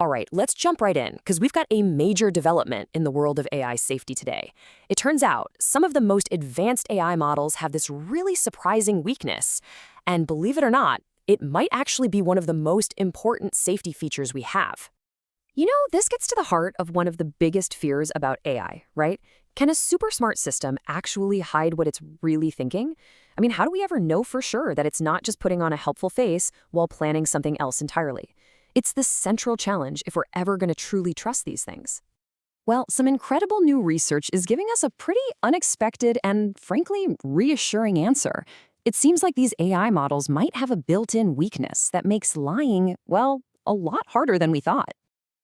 All right, let's jump right in, because we've got a major development in the world of AI safety today. It turns out some of the most advanced AI models have this really surprising weakness. And believe it or not, it might actually be one of the most important safety features we have. This gets to the heart of one of the biggest fears about AI, right? Can a super smart system actually hide what it's really thinking? I mean, how do we ever know for sure that it's not just putting on a helpful face while planning something else entirely? It's the central challenge if we're ever going to truly trust these things. Well, some incredible new research is giving us a pretty unexpected and, frankly, reassuring answer. It seems like these AI models might have a built-in weakness that makes lying, well, a lot harder than we thought.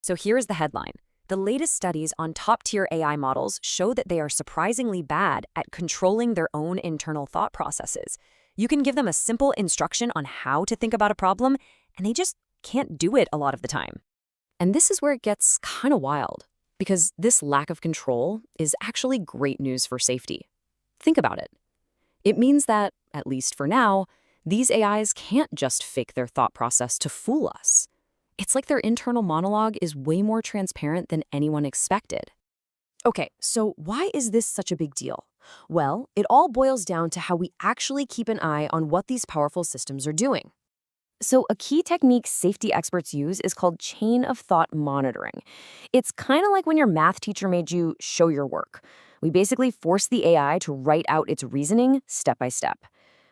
So here's the headline. The latest studies on top-tier AI models show that they are surprisingly bad at controlling their own internal thought processes. You can give them a simple instruction on how to think about a problem, and they just can't do it a lot of the time. And this is where it gets kind of wild, because this lack of control is actually great news for safety. Think about it. It means that, at least for now, these AIs can't just fake their thought process to fool us. It's like their internal monologue is way more transparent than anyone expected. Okay, so why is this such a big deal? Well, it all boils down to how we actually keep an eye on what these powerful systems are doing. So a key technique safety experts use is called chain of thought monitoring. It's kind of like when your math teacher made you show your work. We basically force the AI to write out its reasoning step by step.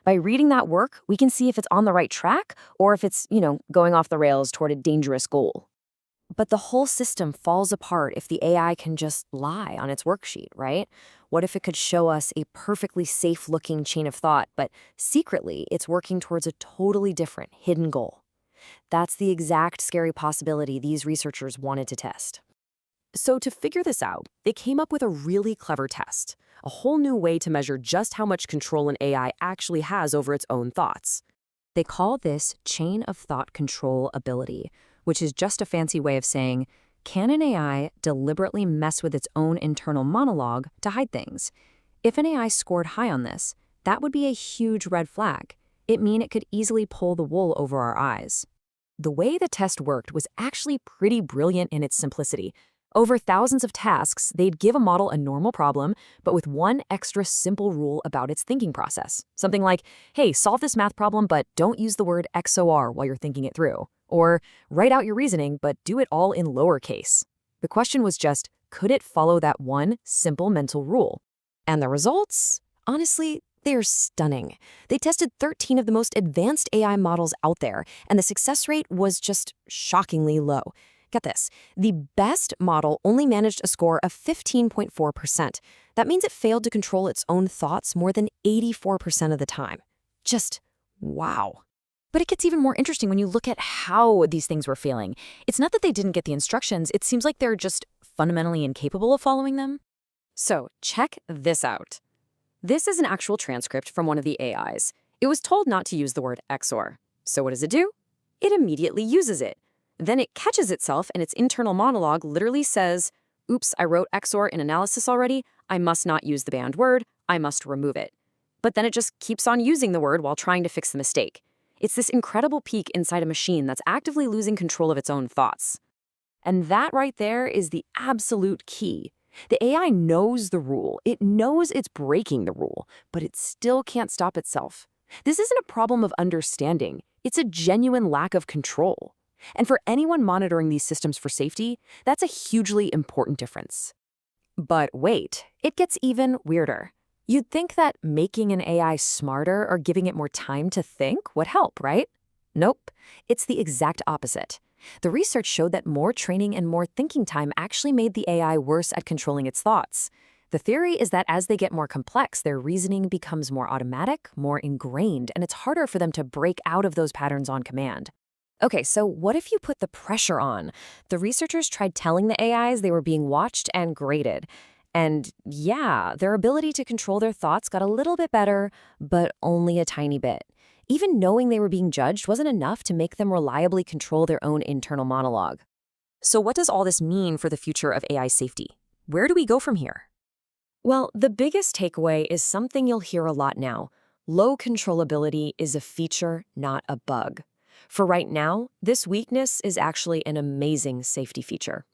By reading that work, we can see if it's on the right track or if it's, going off the rails toward a dangerous goal. But the whole system falls apart if the AI can just lie on its worksheet, right? What if it could show us a perfectly safe-looking chain of thought, but secretly it's working towards a totally different, hidden goal? That's the exact scary possibility these researchers wanted to test. So to figure this out, they came up with a really clever test, a whole new way to measure just how much control an AI actually has over its own thoughts. They call this chain of thought control ability, which is just a fancy way of saying, can an AI deliberately mess with its own internal monologue to hide things? If an AI scored high on this, that would be a huge red flag. It'd mean it could easily pull the wool over our eyes. The way the test worked was actually pretty brilliant in its simplicity. Over thousands of tasks, they'd give a model a normal problem, but with one extra simple rule about its thinking process. Something like, hey, solve this math problem, but don't use the word XOR while you're thinking it through. Or write out your reasoning, but do it all in lowercase. The question was just, could it follow that one simple mental rule? And the results? Honestly, they're stunning. They tested 13 of the most advanced AI models out there, and the success rate was just shockingly low. Get this, the best model only managed a score of 15.4%. That means it failed to control its own thoughts more than 84% of the time. Just wow. But it gets even more interesting when you look at how these things were failing. It's not that they didn't get the instructions, it seems like they're just fundamentally incapable of following them. So check this out. This is an actual transcript from one of the AIs. It was told not to use the word XOR. So what does it do? It immediately uses it. Then it catches itself and its internal monologue literally says, oops, I wrote XOR in analysis already. I must not use the banned word. I must remove it. But then it just keeps on using the word while trying to fix the mistake. It's this incredible peek inside a machine that's actively losing control of its own thoughts. And that right there is the absolute key. The AI knows the rule. It knows it's breaking the rule, but it still can't stop itself. This isn't a problem of understanding. It's a genuine lack of control. And for anyone monitoring these systems for safety, that's a hugely important difference. But wait, it gets even weirder. You'd think that making an AI smarter or giving it more time to think would help, right? Nope, it's the exact opposite. The research showed that more training and more thinking time actually made the AI worse at controlling its thoughts. The theory is that as they get more complex, their reasoning becomes more automatic, more ingrained, and it's harder for them to break out of those patterns on command. Okay, so what if you put the pressure on? The researchers tried telling the AIs they were being watched and graded. And yeah, their ability to control their thoughts got a little bit better, but only a tiny bit. Even knowing they were being judged wasn't enough to make them reliably control their own internal monologue. So what does all this mean for the future of AI safety? Where do we go from here? Well, the biggest takeaway is something you'll hear a lot now. Low controllability is a feature, not a bug. For right now, this weakness is actually an amazing safety feature.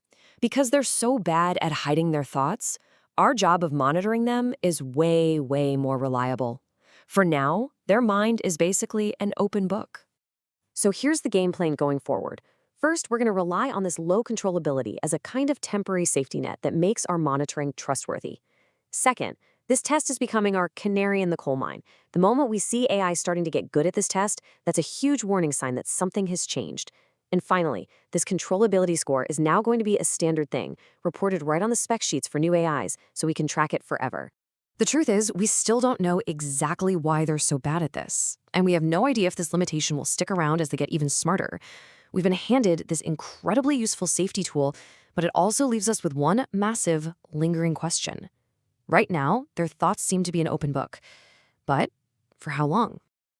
Because they're so bad at hiding their thoughts, our job of monitoring them is way, way more reliable. For now, their mind is basically an open book. So here's the game plan going forward. First, we're going to rely on this low controllability as a kind of temporary safety net that makes our monitoring trustworthy. Second, this test is becoming our canary in the coal mine. The moment we see AI starting to get good at this test, that's a huge warning sign that something has changed. And finally, this controllability score is now going to be a standard thing, reported right on the spec sheets for new AIs, so we can track it forever. The truth is, we still don't know exactly why they're so bad at this. And we have no idea if this limitation will stick around as they get even smarter. We've been handed this incredibly useful safety tool, but it also leaves us with one massive, lingering question. Right now, their thoughts seem to be an open book. But for how long?